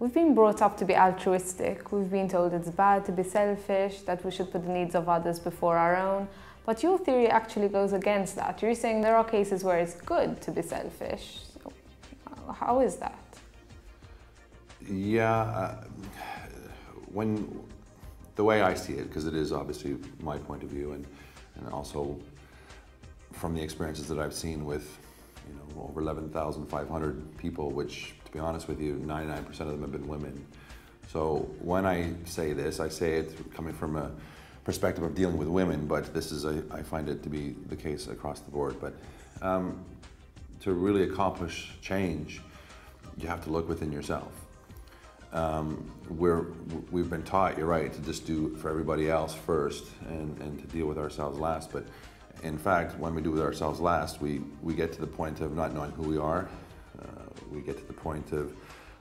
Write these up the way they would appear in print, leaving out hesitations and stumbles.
We've been brought up to be altruistic. We've been told it's bad to be selfish, that we should put the needs of others before our own. But your theory actually goes against that. You're saying there are cases where it's good to be selfish. So how is that? Yeah, the way I see it, because it is obviously my point of view, and also from the experiences that I've seen with, over 11,500 people, which, to be honest with you, 99% of them have been women. So when I say this, I say it coming from a perspective of dealing with women, but this is, I find it to be the case across the board. But to really accomplish change, you have to look within yourself. We've been taught, you're right, to just do for everybody else first and to deal with ourselves last. But in fact, when we do with ourselves last, we get to the point of not knowing who we are. We get to the point of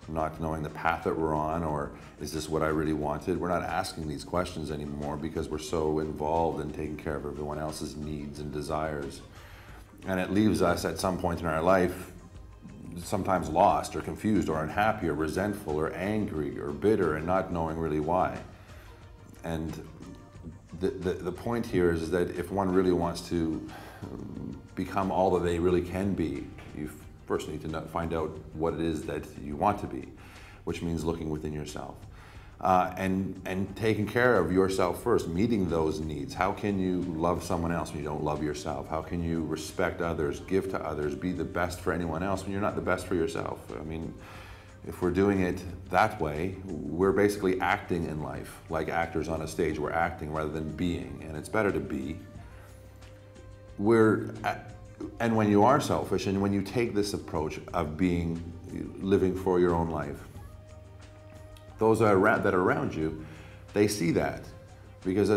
not knowing the path that we're on, or is this what I really wanted? We're not asking these questions anymore because we're so involved in taking care of everyone else's needs and desires. And it leaves us at some point in our life sometimes lost or confused or unhappy or resentful or angry or bitter and not knowing really why. And the point here is that if one really wants to become all that they really can be, you first need to find out what it is that you want to be, which means looking within yourself. And taking care of yourself first, meeting those needs. How can you love someone else when you don't love yourself? How can you respect others, give to others, be the best for anyone else when you're not the best for yourself? I mean, if we're doing it that way, we're basically acting in life like actors on a stage. We're acting rather than being, and it's better to be. And when you are selfish, and when you take this approach of living for your own life, those that are around you, they see that. Because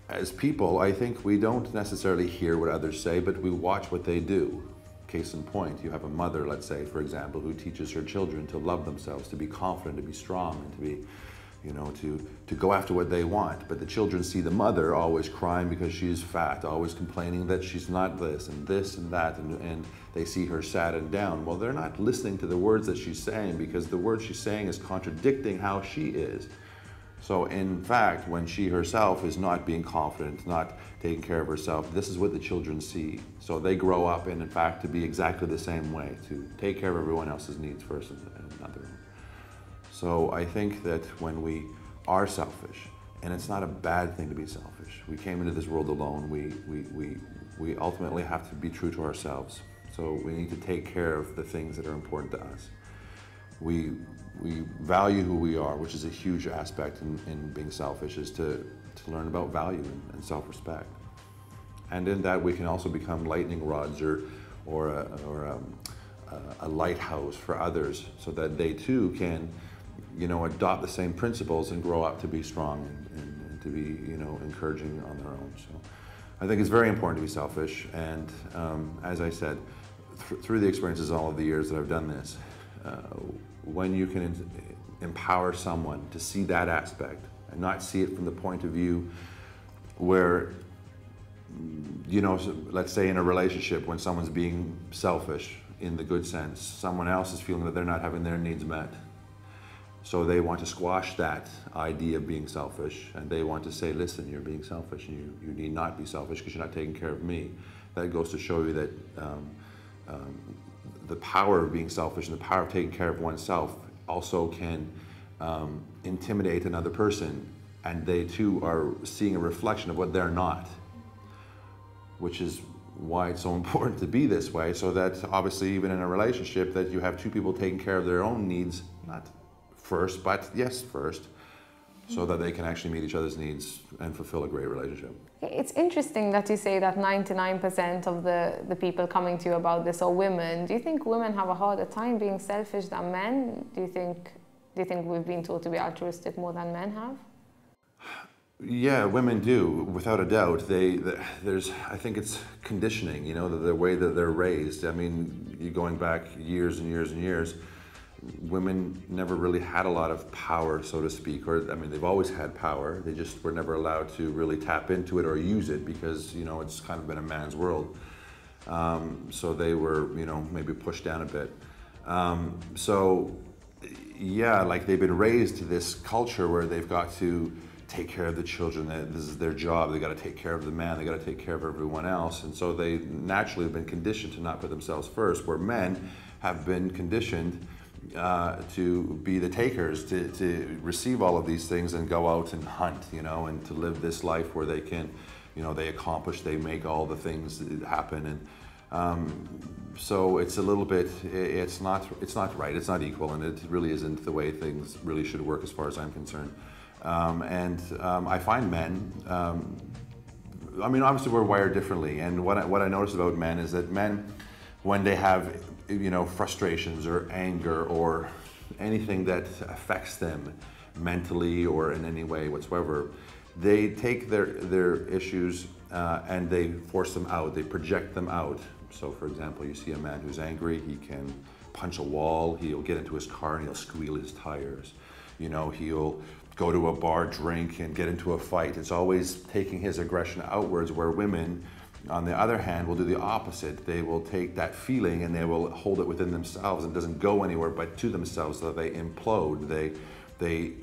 as people, I think we don't necessarily hear what others say, but we watch what they do. Case in point, you have a mother, let's say, for example, who teaches her children to love themselves, to be confident, to be strong, and to be, to go after what they want. But the children see the mother always crying because she's fat, always complaining that she's not this and that, and they see her sad and down. Well, they're not listening to the words that she's saying, because the words she's saying is contradicting how she is. So in fact, when she herself is not being confident, not taking care of herself, this is what the children see. So they grow up in fact to be exactly the same way, to take care of everyone else's needs first and not their own. So I think that when we are selfish, and it's not a bad thing to be selfish. We came into this world alone. We ultimately have to be true to ourselves. So we need to take care of the things that are important to us. We value who we are, which is a huge aspect in being selfish, is to learn about value and self-respect. And in that we can also become lightning rods or a lighthouse for others, so that they too can adopt the same principles and grow up to be strong and to be encouraging on their own. So I think it's very important to be selfish, and as I said, through the experiences all of the years that I've done this, when you can empower someone to see that aspect and not see it from the point of view where, let's say in a relationship, when someone's being selfish in the good sense, someone else is feeling that they're not having their needs met. So they want to squash that idea of being selfish, and they want to say, listen, you're being selfish, and you need not be selfish because you're not taking care of me. That goes to show you that the power of being selfish and the power of taking care of oneself also can intimidate another person, and they too are seeing a reflection of what they're not, which is why it's so important to be this way, so that obviously even in a relationship that you have two people taking care of their own needs, not first, but yes, first, so that they can actually meet each other's needs and fulfill a great relationship. It's interesting that you say that 99% of the people coming to you about this are women. Do you think women have a harder time being selfish than men? Do you think we've been taught to be altruistic more than men have? Yeah, women do, without a doubt. I think it's conditioning, the way that they're raised. I mean, you're going back years and years and years, women never really had a lot of power, so to speak, or, I mean, they've always had power. They just were never allowed to really tap into it or use it because, it's kind of been a man's world. So they were, maybe pushed down a bit. So, yeah, like they've been raised to this culture where they've got to take care of the children. This is their job. They got to take care of the man. They got to take care of everyone else. And so they naturally have been conditioned to not put themselves first, where men have been conditioned to be the takers, to receive all of these things and go out and hunt, you know, and to live this life where they can, you know, they accomplish, they make all the things happen. And so it's a little bit, it's not right, it's not equal, and it really isn't the way things really should work as far as I'm concerned. I find men, I mean, obviously we're wired differently, and what I notice about men is that men, when they have, you know, frustrations or anger or anything that affects them mentally or in any way whatsoever, they take their issues and they force them out, they project them out. So for example, you see a man who's angry, he can punch a wall, he'll get into his car and he'll squeal his tires. You know, he'll go to a bar, drink, and get into a fight. It's always taking his aggression outwards, where women, on the other hand, will do the opposite. They will take that feeling and they will hold it within themselves, and it doesn't go anywhere but to themselves, so they implode. They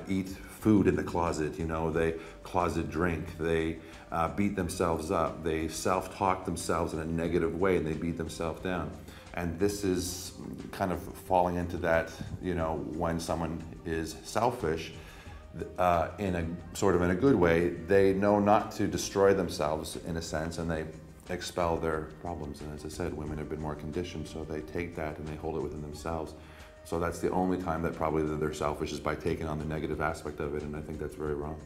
eat food in the closet, you know, they closet drink, they beat themselves up, they self-talk themselves in a negative way, and they beat themselves down. And this is kind of falling into that, you know, when someone is selfish, in a good way, they know not to destroy themselves in a sense, and they expel their problems. And as I said, women have been more conditioned, so they take that and they hold it within themselves. So that's the only time that probably they're selfish, is by taking on the negative aspect of it, and I think that's very wrong.